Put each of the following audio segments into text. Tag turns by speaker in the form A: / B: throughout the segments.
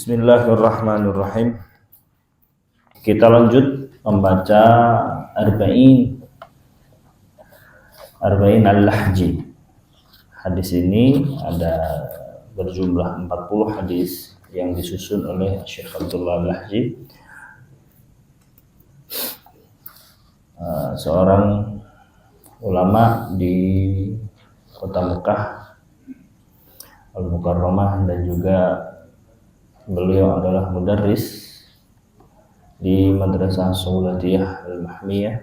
A: Bismillahirrahmanirrahim. Kita lanjut membaca Arba'in Al-Lahji. Hadis ini ada berjumlah 40 hadis yang disusun oleh Syekh Abdullah Al-Lahji, seorang ulama di kota Mekah Al-Mukarramah, dan juga beliau adalah mudarris di Madrasah Saulatiyah Al-Mahmiyah.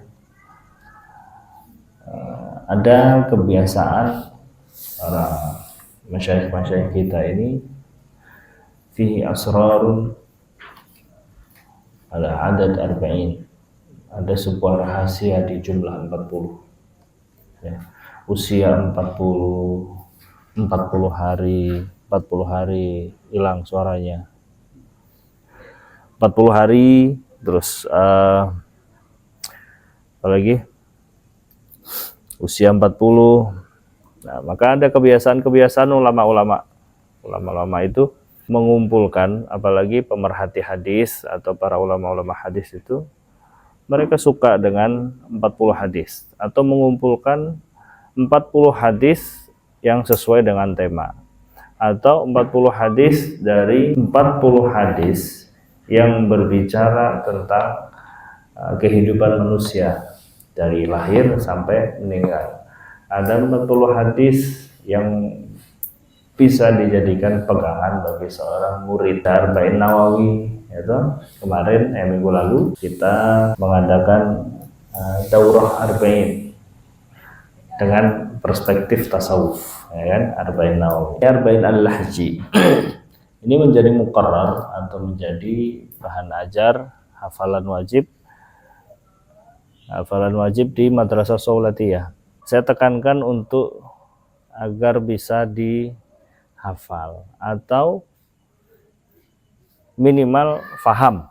A: Ada kebiasaan para masyayikh kita ini, fihi asrarun ala adad arba'in, ada sebuah rahasia di jumlah 40 ya. Usia 40 hari hilang suaranya, 40 hari terus apalagi usia 40. Nah, maka ada kebiasaan ulama-ulama itu mengumpulkan, apalagi pemerhati hadis atau para ulama-ulama hadis itu, mereka suka dengan 40 hadis atau mengumpulkan 40 hadis yang sesuai dengan tema, atau 40 hadis dari 40 hadis yang berbicara tentang kehidupan manusia dari lahir sampai meninggal. Ada 40 hadis yang bisa dijadikan pegangan bagi seorang murid. Arba'in Nawawi itu kemarin minggu lalu kita mengadakan daurah arba'in dengan perspektif tasawuf, ya kan? Arba'in Nawawi, Arba'in Al-Lahji ini menjadi muqarrar atau menjadi bahan ajar hafalan wajib di Madrasah Saulatiyah. Saya tekankan untuk agar bisa dihafal atau minimal faham.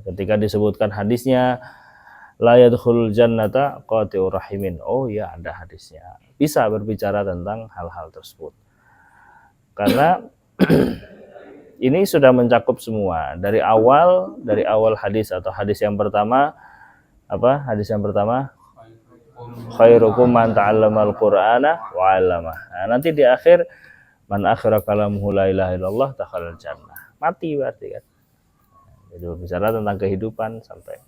A: Ketika disebutkan hadisnya la yadkhulul jannata qati'ur rahimin, oh ya, ada hadisnya, bisa berbicara tentang hal-hal tersebut, karena ini sudah mencakup semua dari awal hadis atau hadis yang pertama. Apa hadis yang pertama? Khairukum man ta'allamal Qur'ana wa 'allamah. Nah, nanti di akhir man akhira kalamuhu la ilaha illallah dakhalal jannah. Mati berarti kan. Jadi berbicara tentang kehidupan sampai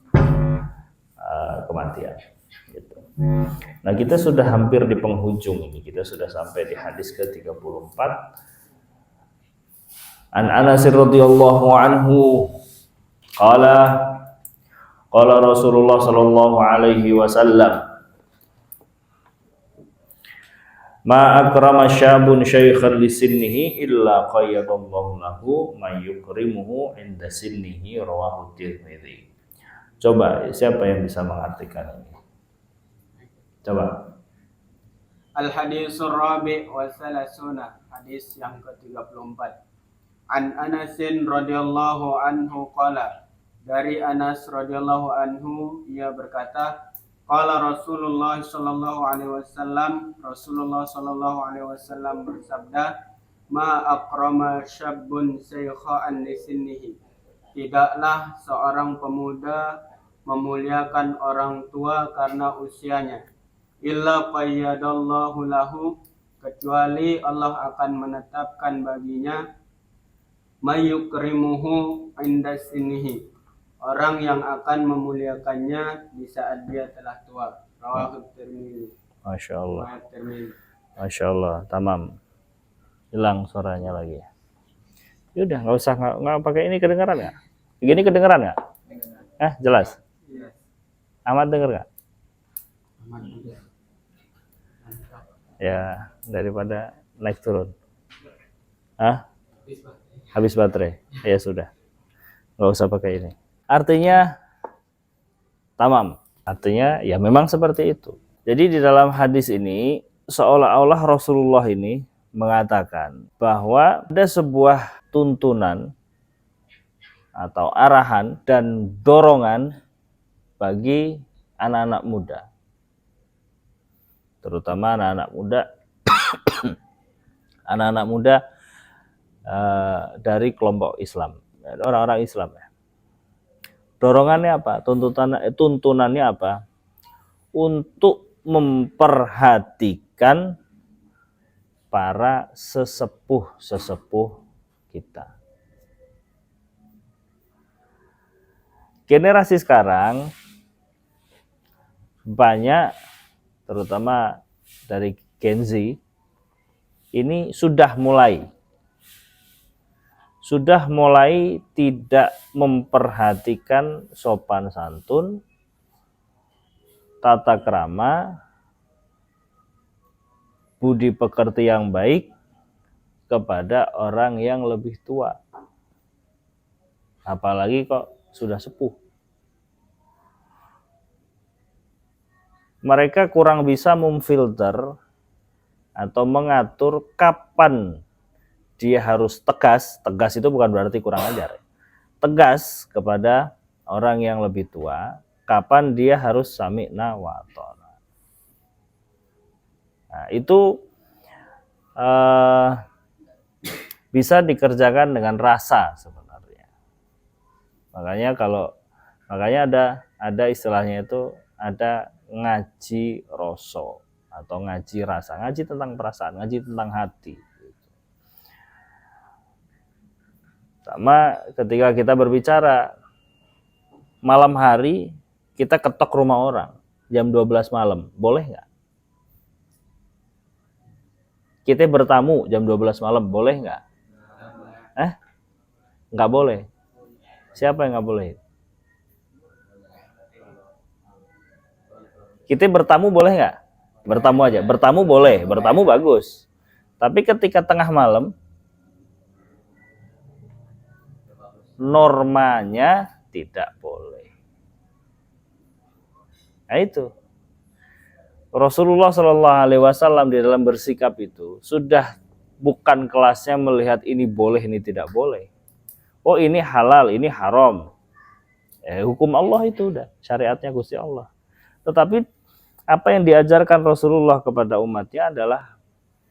A: kematian gitu. Nah, kita sudah hampir di penghujung ini. Kita sudah sampai di hadis ke-34. An Anas radhiyallahu anhu qala Rasulullah sallallahu alaihi wasallam ma akrama syabun syaikhan li sinnihi illa qayyadallahu lahu man yukrimuhu inda sinnihi, rawahu Tirmidzi. Coba siapa yang bisa mengartikan ini? Coba.
B: Al-haditsur rabi' wa salasuna, hadis yang ke-34. An Anasin radhiyallahu anhu qala, dari Anas radhiyallahu anhu ia berkata, qala Rasulullah sallallahu alaihi wasallam, Rasulullah sallallahu alaihi wasallam bersabda, ma akrama syabun syaikhan li sinnihi, tidaklah seorang pemuda memuliakan orang tua karena usianya, illa qayyadallahu lahu, kecuali Allah akan menetapkan baginya mayyukrimuhu inda sinihi, orang yang akan memuliakannya di saat dia telah tua. Rawahu Tirmidzi.
A: Masya Allah, tamam. Hilang suaranya lagi. Yaudah, nggak pakai ini, kedengaran nggak? Begini kedengaran nggak? Jelas.
B: Yes.
A: Ahmad dengar nggak?
B: Aman juga.
A: Ya, daripada naik turun. Habis baterai. Ya sudah, nggak usah pakai ini. Artinya tamam. Artinya ya memang seperti itu. Jadi di dalam hadis ini seolah-olah Rasulullah ini mengatakan bahwa ada sebuah tuntunan atau arahan dan dorongan bagi anak-anak muda, terutama anak-anak muda dari kelompok Islam, orang-orang Islam ya. Dorongannya apa? Tuntunannya apa? Untuk memperhatikan para sesepuh kita. Generasi sekarang banyak, terutama dari Gen Z, ini sudah mulai tidak memperhatikan sopan santun, tata krama, budi pekerti yang baik kepada orang yang lebih tua. Apalagi kok sudah sepuh. Mereka kurang bisa memfilter atau mengatur kapan dia harus tegas. Tegas itu bukan berarti kurang ajar. Tegas kepada orang yang lebih tua, kapan dia harus sami'na wa ata'na. Nah, itu bisa dikerjakan dengan rasa sebenarnya. Makanya ada istilahnya itu, ada ngaji rasa atau ngaji rasa, ngaji tentang perasaan, ngaji tentang hati. Sama ketika kita berbicara malam hari, kita ketok rumah orang jam 12 malam, boleh nggak? Kita bertamu jam 12 malam, boleh nggak? Nggak boleh. Siapa yang nggak boleh? Kita bertamu boleh nggak? Bertamu aja. Bertamu boleh. Bertamu bagus. Tapi ketika tengah malam, normanya tidak boleh. Nah itu. Rasulullah SAW di dalam bersikap itu sudah bukan kelasnya melihat ini boleh, ini tidak boleh. Oh ini halal, ini haram. Hukum Allah itu udah, syariatnya Gusti Allah. Tetapi apa yang diajarkan Rasulullah kepada umatnya adalah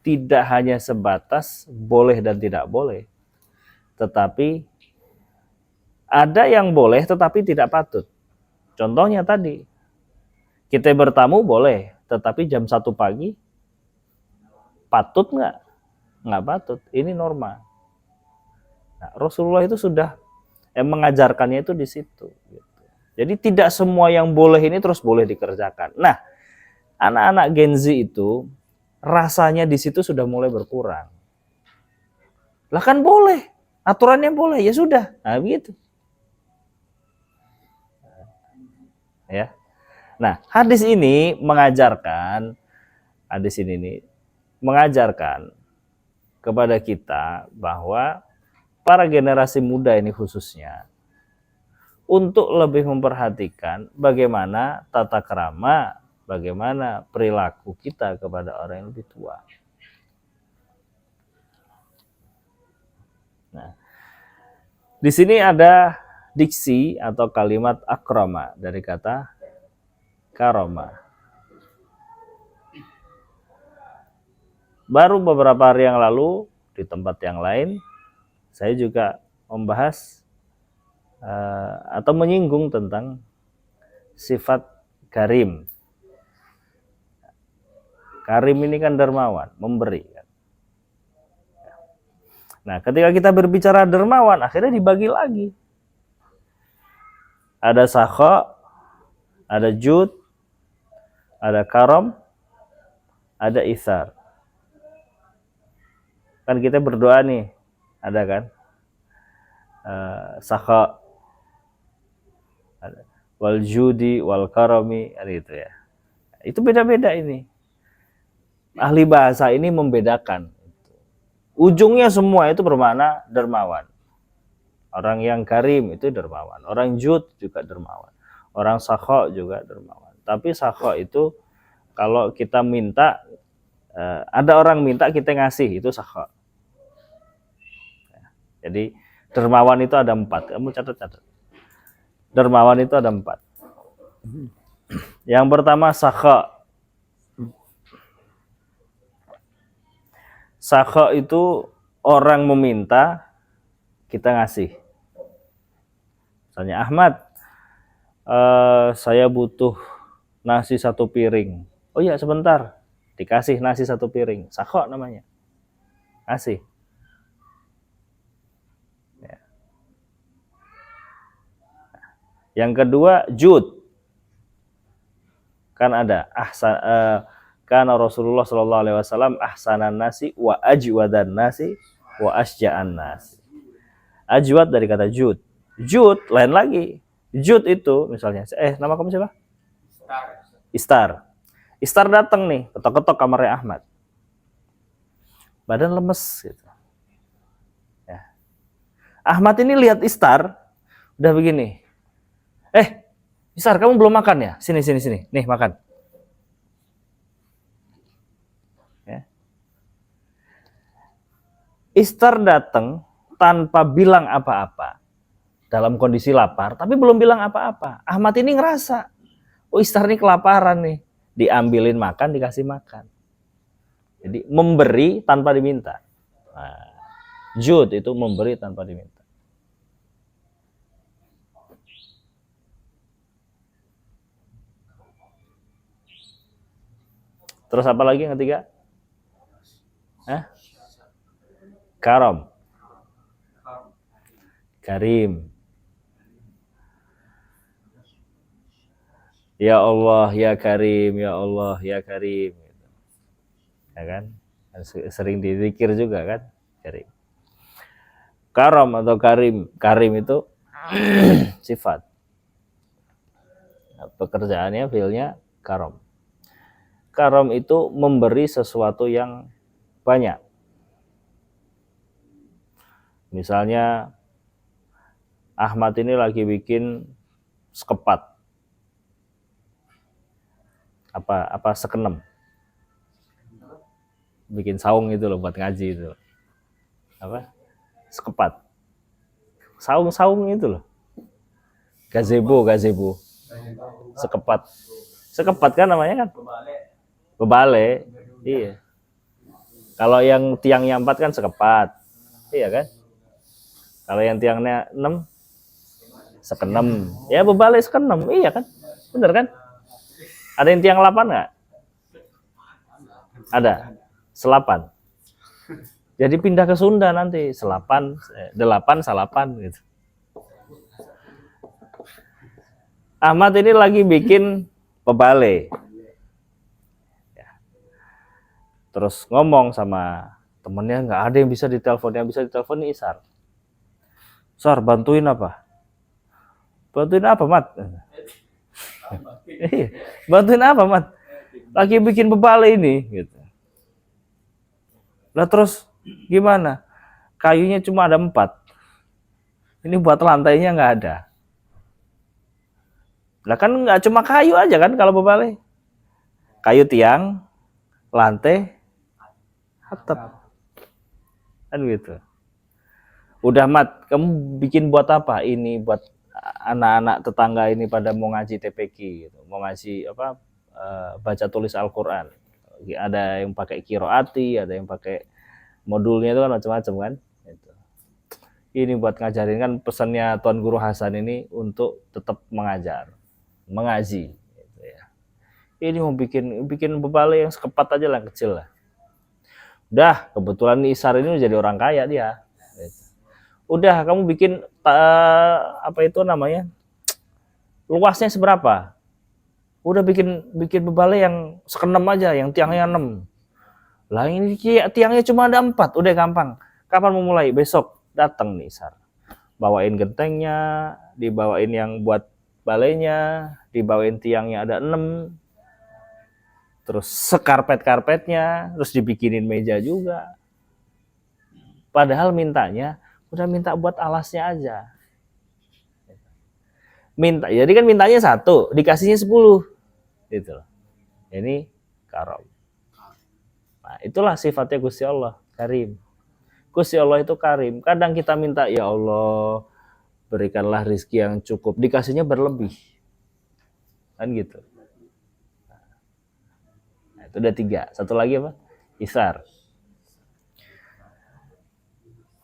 A: tidak hanya sebatas boleh dan tidak boleh, tetapi ada yang boleh tetapi tidak patut. Contohnya tadi, kita bertamu boleh, tetapi jam 1 pagi patut nggak? Nggak patut. Ini norma. Nah, Rasulullah itu sudah mengajarkannya itu di situ. Gitu. Jadi tidak semua yang boleh ini terus boleh dikerjakan. Nah, anak-anak Gen Z itu rasanya di situ sudah mulai berkurang. Lah kan boleh, aturannya boleh, ya sudah. Nah, begitu. Ya. Nah, hadis ini mengajarkan kepada kita bahwa para generasi muda ini khususnya untuk lebih memperhatikan bagaimana tata krama, bagaimana perilaku kita kepada orang yang lebih tua. Nah, di sini ada diksi atau kalimat akrama dari kata karoma. Baru beberapa hari yang lalu di tempat yang lain saya juga membahas atau menyinggung tentang sifat karim. Karim ini kan dermawan, memberi. Nah, ketika kita berbicara dermawan, akhirnya dibagi lagi. Ada sakha, ada jud, ada karam, ada isar. Kan kita berdoa nih, ada kan? Sakha, wal judi, wal karami, ada itu ya. Itu beda-beda ini. Ahli bahasa ini membedakan. Ujungnya semua itu bermakna dermawan. Orang yang karim itu dermawan. Orang jud juga dermawan. Orang sakha juga dermawan. Tapi sakha itu kalau kita minta, ada orang minta kita ngasih, itu sakha. Jadi dermawan itu ada 4. Kamu catat. Dermawan itu ada 4. Yang pertama sakha. Sakha itu orang meminta, kita ngasih. Misalnya, Ahmad, saya butuh nasi 1 piring. Oh iya, sebentar. Dikasih nasi 1 piring. Sakho namanya. Ngasih. Ya. Yang kedua, jud. Kan ada karena Rasulullah Shallallahu Alaihi Wasallam ahsanan nasi wa ajwadan nasi wa asja'an nasi. Ajwad dari kata jud. Jud lain lagi. Jud itu misalnya, nama kamu siapa? Istar. Istar datang nih, ketok-ketok kamarnya Ahmad. Badan lemes gitu. Ya. Ahmad ini lihat Istar, udah begini. Istar, kamu belum makan ya? Sini. Nih, makan. Ya. Istar datang tanpa bilang apa-apa. Dalam kondisi lapar, tapi belum bilang apa-apa. Ahmad ini ngerasa, oh Istar ini kelaparan nih. Diambilin makan, dikasih makan. Jadi memberi tanpa diminta. Nah, jud itu memberi tanpa diminta. Terus apa lagi yang ketiga? Karam. Karim. Ya Allah, ya Karim, ya Allah, ya Karim. Ya kan? Sering dizikir juga kan? Karim. Karam atau Karim. Karim itu sifat. Pekerjaannya, fiilnya karam. Karam itu memberi sesuatu yang banyak. Misalnya Ahmad ini lagi bikin sekepat. Apa sekenem. Bikin saung itu loh buat ngaji itu. Apa? Sekepat. Saung itu loh. Gazebo. Sekepat. Sekepat kan namanya kan? Bebale. Iya. Kalau yang tiangnya 4 kan sekepat. Iya kan? Kalau yang tiangnya 6 sekenem. Ya bebale sekenem. Iya kan? Bener kan? Ada yang tiang 8 nggak? Ada. Selapan. Jadi pindah ke Sunda nanti. 8 salapan gitu. Ahmad ini lagi bikin pebale. Terus ngomong sama temennya, nggak ada yang bisa ditelepon. Yang bisa ditelepon ini Isar. Sar, bantuin apa? Bantuin apa, Mat? Bantuin apa, Mat? Lagi bikin bebale ini. Gitu. Nah terus gimana? Kayunya cuma ada 4. Ini buat lantainya nggak ada. Lah kan nggak cuma kayu aja kan kalau bebale. Kayu tiang, lantai, atap. Kan gitu. Udah Mat, kamu bikin buat apa? Ini buat anak-anak tetangga ini pada mau ngaji TPQ gitu. Mau ngaji apa? Baca tulis Al-Qur'an. Ada yang pakai kiroati, ada yang pakai modulnya itu kan macam-macam kan. Gitu. Ini buat ngajarin kan pesannya Tuan Guru Hasan ini untuk tetap mengajar, mengaji. Gitu ya. Ini mau bikin bebale yang sekepat aja lah, kecil lah. Udah, kebetulan Isar ini jadi orang kaya dia. Gitu. Udah, kamu bikin apa itu namanya? Luasnya seberapa? Udah bikin bebale yang sekenem aja, yang tiangnya 6. Lah ini tiangnya cuma ada 4, udah gampang. Kapan mau mulai? Besok datang nih Sar. Bawain gentengnya, dibawain yang buat balainya, dibawain tiangnya ada 6. Terus sekarpet-karpetnya, terus dibikinin meja juga. Padahal mintanya udah minta buat alasnya aja. Jadi kan mintanya 1, dikasihnya 10. Gitu loh. Ini karam. Nah, itulah sifatnya Gusti Allah, Karim. Gusti Allah itu Karim. Kadang kita minta, ya Allah, berikanlah rezeki yang cukup. Dikasihnya berlebih. Kan gitu. Nah, itu udah 3. Satu lagi apa? Isar.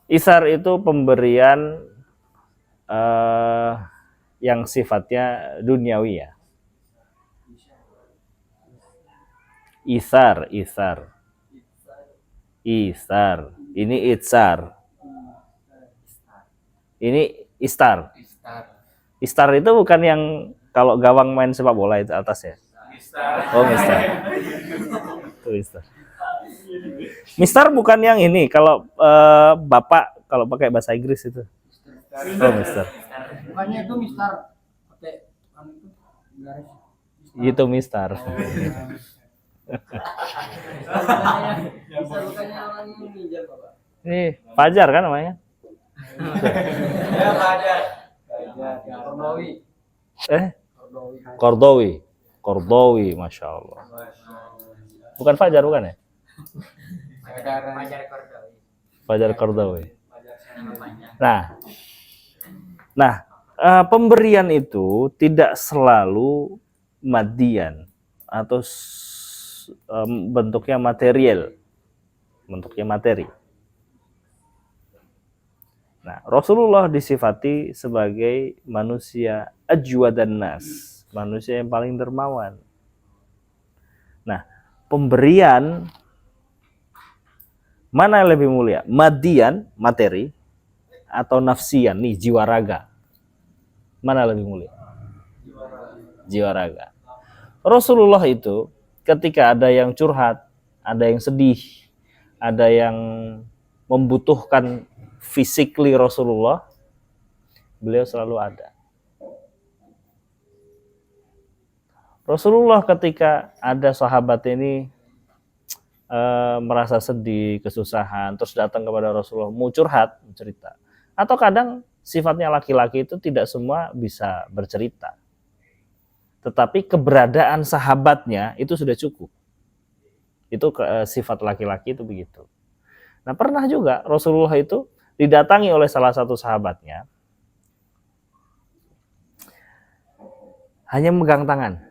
A: Isar itu pemberian yang sifatnya duniawi ya. Isar. Ini itsar. Ini istar. Istar itu bukan yang kalau gawang main sepak bola itu atas ya. Oh, mistar. Itu mistar. Mistar bukan yang ini. Kalau Bapak kalau pakai bahasa Inggris itu. Oh, mistar.
B: Bukannya itu Mister pakai garis.
A: Itu mistar.
B: Bisa bukannya orang yang minjam, Bapak.
A: Ini Fajar kan namanya?
B: Ya, Fajar.
A: Kordowi, masya Allah. Bukan Fajar bukan ya? Fajar Kordowi. Nah, pemberian itu tidak selalu madian atau bentuknya material, bentuknya materi. Nah, Rasulullah disifati sebagai manusia ajwadan nas, manusia yang paling dermawan. Nah, pemberian mana yang lebih mulia? Madian, materi, atau nafsian, nih jiwa raga. Mana lebih mulia? Jiwa raga. Rasulullah itu ketika ada yang curhat, ada yang sedih, ada yang membutuhkan physically Rasulullah, beliau selalu ada. Rasulullah ketika ada sahabat ini merasa sedih, kesusahan, terus datang kepada Rasulullah, mau curhat, cerita. Atau kadang sifatnya laki-laki itu tidak semua bisa bercerita. Tetapi keberadaan sahabatnya itu sudah cukup. Itu sifat laki-laki itu begitu. Nah, pernah juga Rasulullah itu didatangi oleh salah satu sahabatnya, hanya memegang tangan.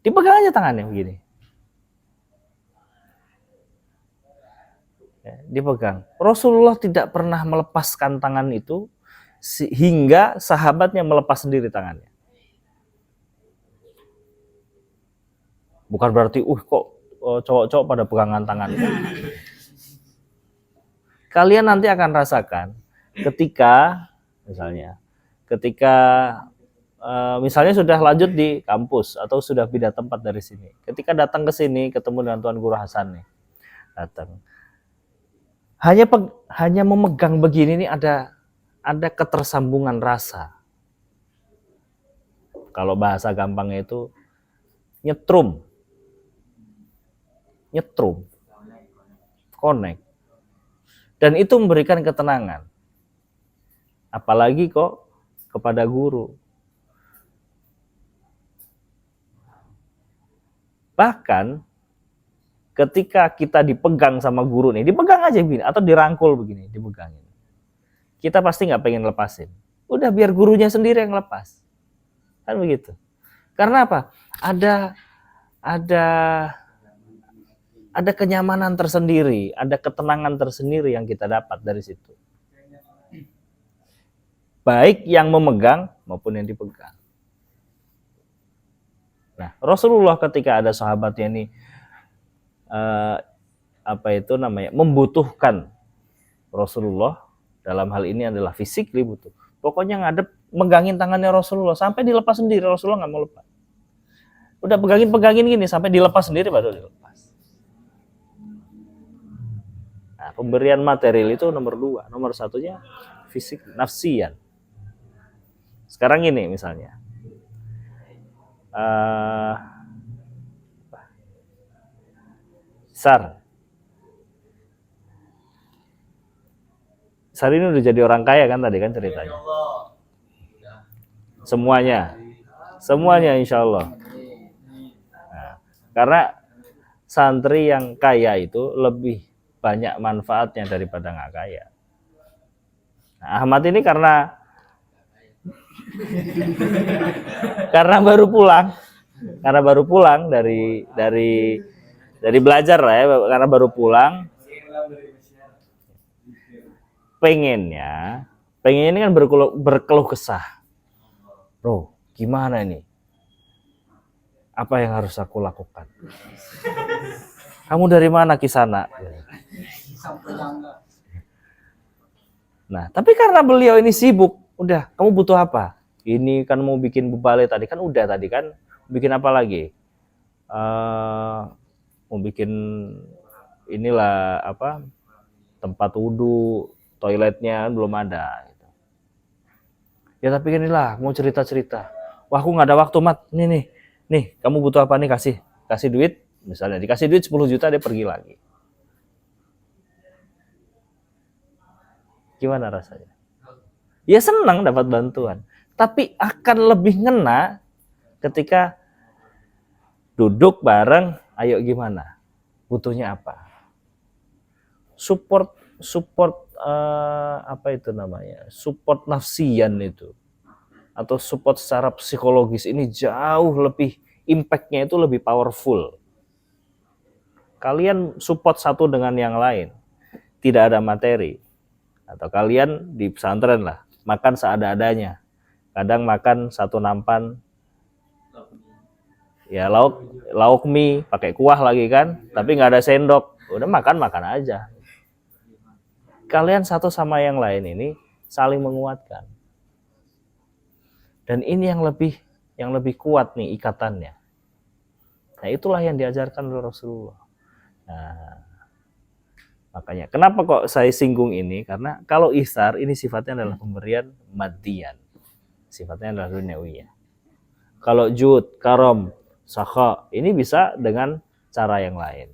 A: Dipegang aja tangannya begini. Ya, dipegang. Rasulullah tidak pernah melepaskan tangan itu hingga sahabatnya melepas sendiri tangannya. Bukan berarti, kok cowok-cowok pada pegangan tangan. Kalian nanti akan rasakan ketika misalnya sudah lanjut di kampus atau sudah pindah tempat dari sini. Ketika datang ke sini ketemu dengan Tuan Guru Hasan nih. Datang. Hanya memegang begini nih ada ketersambungan rasa. Kalau bahasa gampangnya itu nyetrum. Connect. Dan itu memberikan ketenangan. Apalagi kok kepada guru. Bahkan ketika kita dipegang sama guru nih, dipegang aja begini atau dirangkul begini, dipegangin. Kita pasti nggak pengen lepasin. Udah biar gurunya sendiri yang lepas. Kan begitu. Karena apa? Ada kenyamanan tersendiri, ada ketenangan tersendiri yang kita dapat dari situ. Baik yang memegang maupun yang dipegang. Nah, Rasulullah ketika ada sahabatnya ini membutuhkan Rasulullah, dalam hal ini adalah fisik butuh. Pokoknya ngadep megangin tangannya Rasulullah sampai dilepas sendiri. Rasulullah nggak mau lepas. Udah pegangin gini sampai dilepas sendiri baru dilepas. Nah, pemberian material itu nomor 2. Nomor 1-nya fisik, nafsian. Sekarang ini misalnya Sar ini udah jadi orang kaya kan tadi kan ceritanya. Semuanya insya Allah. Nah, karena santri yang kaya itu lebih banyak manfaatnya daripada nggak kaya. Nah, Ahmad ini karena baru pulang dari belajar lah ya, karena baru pulang. pengennya ini kan berkeluh kesah. Bro, gimana ini? Apa yang harus aku lakukan? Kamu dari mana Kisana? Nah, tapi karena beliau ini sibuk, udah, kamu butuh apa? Ini kan mau bikin bebale tadi kan udah tadi kan, bikin apa lagi? Mau bikin inilah apa? Tempat wudhu, toiletnya belum ada. Gitu. Ya tapi kan inilah mau cerita-cerita. Wah aku nggak ada waktu mat, nih, kamu butuh apa nih kasih duit, misalnya dikasih duit 10 juta dia pergi lagi. Gimana rasanya? Ya senang dapat bantuan, tapi akan lebih ngena ketika duduk bareng, ayo gimana? Butuhnya apa? Support apa itu namanya? Support nafsian itu. Atau support secara psikologis ini jauh lebih, impact-nya itu lebih powerful. Kalian support satu dengan yang lain, tidak ada materi. Atau kalian di pesantren lah, makan seadanya. Kadang makan satu nampan, ya lauk mie, pakai kuah lagi kan, tapi nggak ada sendok, udah makan aja. Kalian satu sama yang lain ini saling menguatkan. Dan ini yang lebih kuat nih ikatannya. Nah itulah yang diajarkan oleh Rasulullah. Nah, makanya kenapa kok saya singgung ini? Karena kalau ihsar ini sifatnya adalah pemberian madian, sifatnya adalah duniawiyah. Kalau jud, karom, sakha ini bisa dengan cara yang lain.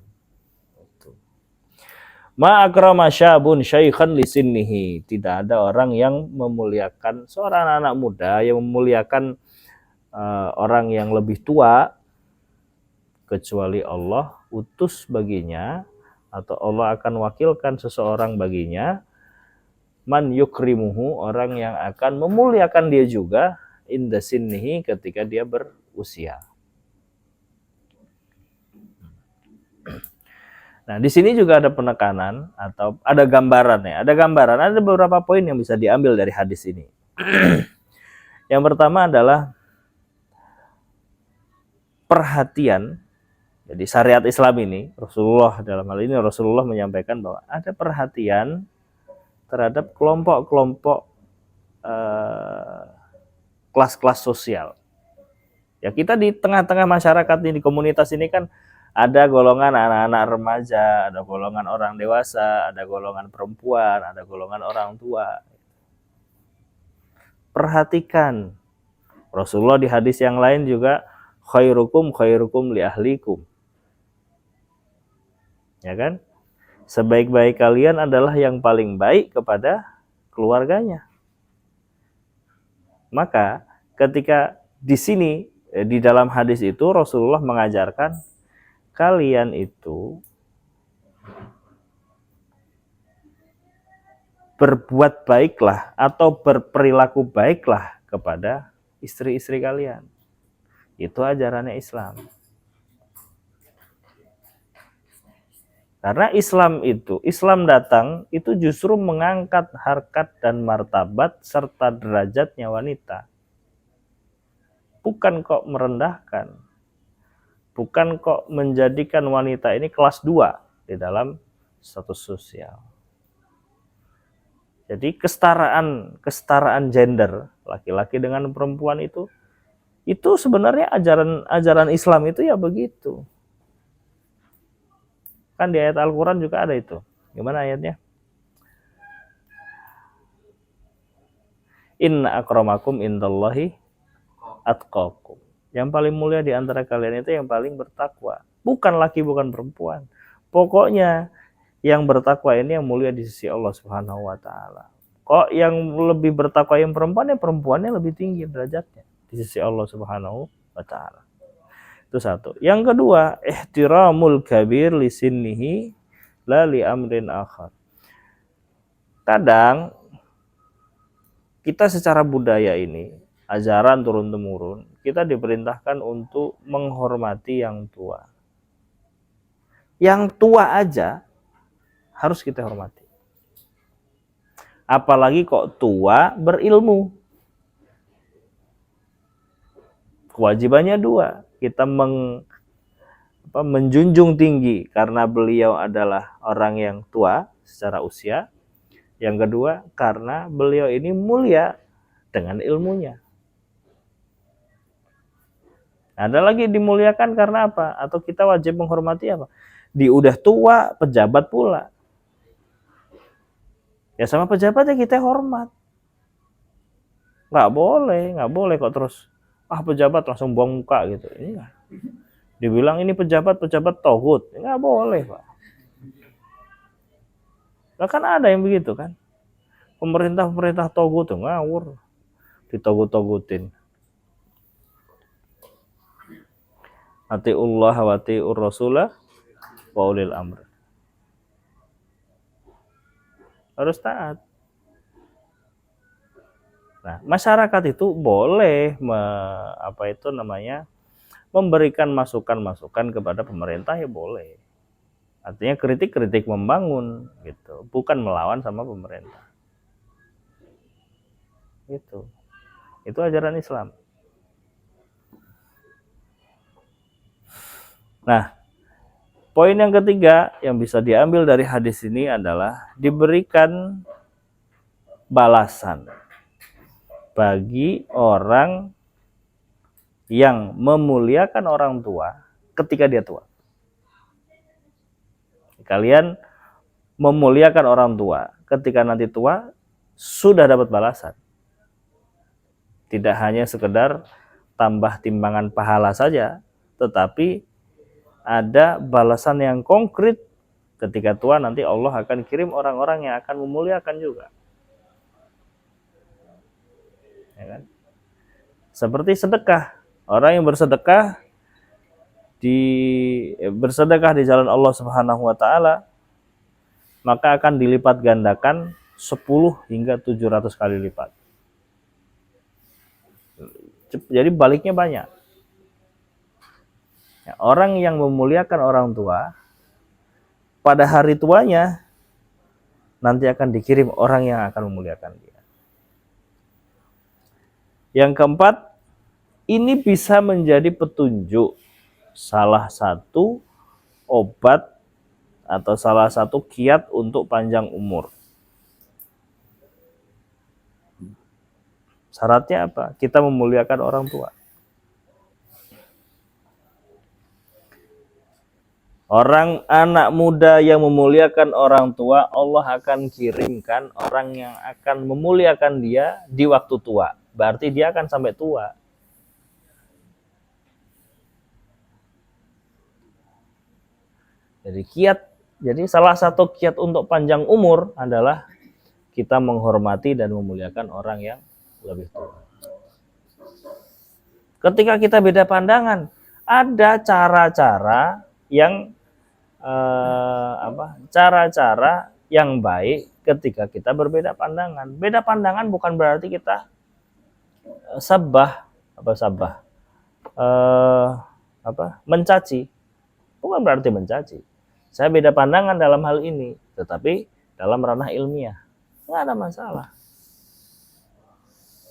A: Ma akrama syabun syaikhan li sinnihi. Tidak ada orang yang memuliakan seorang anak muda yang memuliakan orang yang lebih tua kecuali Allah utus baginya atau Allah akan wakilkan seseorang baginya man yukrimuhu, orang yang akan memuliakan dia juga inda sinnihi, ketika dia berusia. Nah, di sini juga ada penekanan atau ada gambaran ya. Ada beberapa poin yang bisa diambil dari hadis ini. Yang pertama adalah perhatian. Jadi syariat Islam ini, Rasulullah dalam hal ini Rasulullah menyampaikan bahwa ada perhatian terhadap kelompok-kelompok kelas-kelas sosial. Ya kita di tengah-tengah masyarakat ini, di komunitas ini kan ada golongan anak-anak remaja, ada golongan orang dewasa, ada golongan perempuan, ada golongan orang tua. Perhatikan. Rasulullah di hadis yang lain juga khairukum li ahlikum. Ya kan? Sebaik-baik kalian adalah yang paling baik kepada keluarganya. Maka ketika di sini di dalam hadis itu Rasulullah mengajarkan kalian itu berbuat baiklah atau berperilaku baiklah kepada istri-istri kalian. Itu ajarannya Islam. Karena Islam datang itu justru mengangkat harkat dan martabat serta derajatnya wanita. Bukan kok merendahkan. Bukan kok menjadikan wanita ini kelas 2 di dalam status sosial. Jadi kesetaraan gender laki-laki dengan perempuan itu sebenarnya ajaran Islam itu ya begitu. Kan di ayat Al-Quran juga ada itu. Gimana ayatnya? Inna akramakum indallahi atqakum. Yang paling mulia di antara kalian itu yang paling bertakwa. Bukan laki, bukan perempuan. Pokoknya yang bertakwa ini yang mulia di sisi Allah Subhanahu wa taala. Kok yang lebih bertakwa yang perempuan, ya perempuannya lebih tinggi derajatnya di sisi Allah Subhanahu wa taala. Itu satu. Yang kedua, ihtiramul kabir li sinnihi la li amrin akhar. Kadang kita secara budaya ini, ajaran turun-temurun, kita diperintahkan untuk menghormati yang tua. Yang tua aja harus kita hormati. Apalagi kok tua berilmu. Kewajibannya dua. Kita menjunjung tinggi karena beliau adalah orang yang tua secara usia. Yang kedua, karena beliau ini mulia dengan ilmunya. Ada lagi dimuliakan karena apa? Atau kita wajib menghormati apa? Udah tua, pejabat pula. Ya sama pejabatnya kita hormat. Nggak boleh kok terus pejabat langsung buang muka gitu. Ini nggak. Dibilang ini pejabat tohut. Nggak boleh, Pak. Nah, kan ada yang begitu kan. Pemerintah togut tuh ngawur. Ditogut-togutin. Atiullah wa atiur rasulah wa ulil amr. Harus taat. Nah, masyarakat itu boleh memberikan masukan-masukan kepada pemerintah, ya boleh. Artinya kritik-kritik membangun gitu, bukan melawan sama pemerintah. Gitu. Itu ajaran Islam. Nah, poin yang ketiga yang bisa diambil dari hadis ini adalah diberikan balasan bagi orang yang memuliakan orang tua ketika dia tua. Kalian memuliakan orang tua ketika nanti tua sudah dapat balasan. Tidak hanya sekedar tambah timbangan pahala saja, tetapi ada balasan yang konkret ketika tua nanti Allah akan kirim orang-orang yang akan memuliakan juga. Ya kan? Seperti sedekah. Orang yang bersedekah di jalan Allah Subhanahu wa taala maka akan dilipat gandakan 10 hingga 700 kali lipat. Jadi baliknya banyak. Ya, orang yang memuliakan orang tua pada hari tuanya nanti akan dikirim orang yang akan memuliakan dia. Yang keempat, ini bisa menjadi petunjuk salah satu obat atau salah satu kiat untuk panjang umur. Syaratnya apa? Kita memuliakan orang tua. Orang anak muda yang memuliakan orang tua, Allah akan kirimkan orang yang akan memuliakan dia di waktu tua. Berarti dia akan sampai tua. Jadi salah satu kiat untuk panjang umur adalah kita menghormati dan memuliakan orang yang lebih tua. Ketika kita beda pandangan, ada cara-cara yang cara-cara yang baik ketika kita berbeda pandangan. Beda pandangan bukan berarti kita mencaci. Bukan berarti mencaci. Saya beda pandangan dalam hal ini, tetapi dalam ranah ilmiah nggak ada masalah.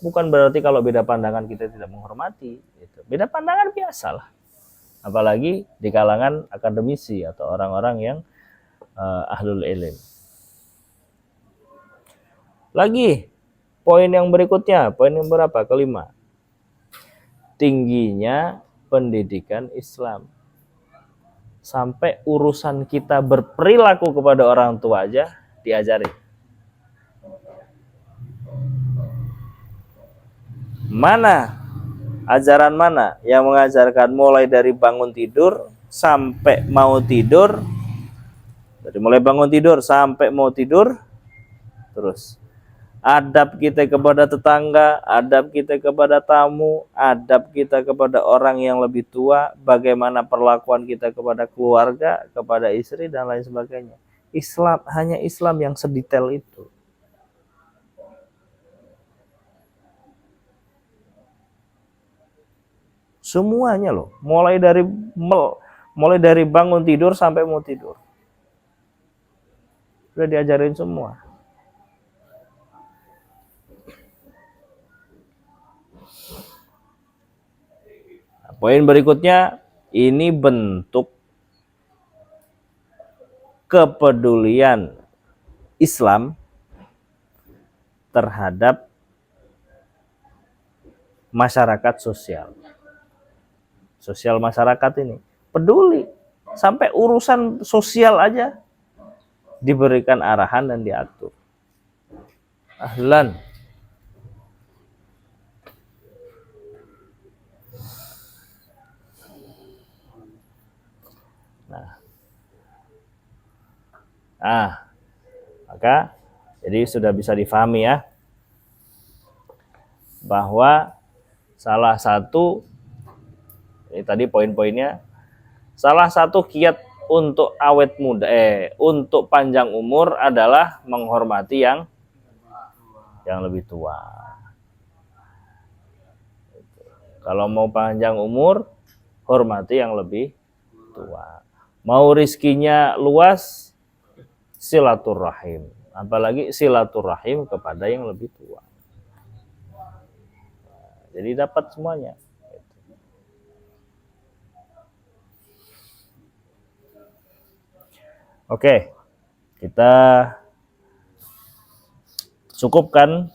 A: Bukan berarti kalau beda pandangan kita tidak menghormati. Beda pandangan biasalah. Apalagi di kalangan akademisi atau orang-orang yang ahlul ilm. Lagi, poin yang berikutnya, poin yang berapa? Kelima. Tingginya pendidikan Islam. Sampai urusan kita berperilaku kepada orang tua aja diajari. Ajaran mana yang mengajarkan mulai dari bangun tidur sampai mau tidur, dari mulai bangun tidur sampai mau tidur, terus adab kita kepada tetangga, adab kita kepada tamu, adab kita kepada orang yang lebih tua, bagaimana perlakuan kita kepada keluarga, kepada istri dan lain sebagainya. Hanya Islam yang sedetail itu. Semuanya loh, mulai dari bangun tidur sampai mau tidur. Sudah diajarin semua. Poin berikutnya, ini bentuk kepedulian Islam terhadap masyarakat sosial. Sosial masyarakat ini peduli, sampai urusan sosial aja diberikan arahan dan diatur. Ahlan. Maka jadi sudah bisa difahami ya, bahwa salah satu, ini tadi poin-poinnya, salah satu kiat untuk awet muda, untuk panjang umur adalah menghormati yang lebih tua. Kalau mau panjang umur, hormati yang lebih tua. Mau rizkinya luas, silaturahim. Apalagi silaturahim kepada yang lebih tua. Jadi dapat semuanya. Oke, kita cukupkan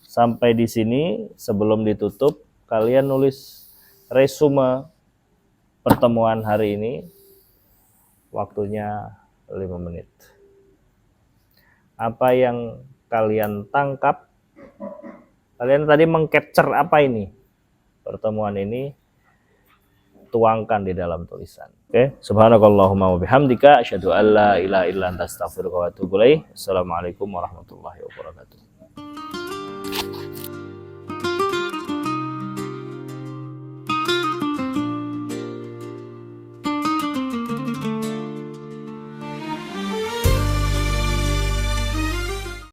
A: sampai di sini. Sebelum ditutup, kalian nulis resume pertemuan hari ini. Waktunya 5 menit. Apa yang kalian tangkap? Kalian tadi mengcapture apa ini? Pertemuan ini tuangkan di dalam tulisan. Oke, subhanakallahumma wa bihamdika asyhadu an la ilaha illa anta astaghfiruka wa atubu ilaik. Assalamualaikum warahmatullahi wabarakatuh.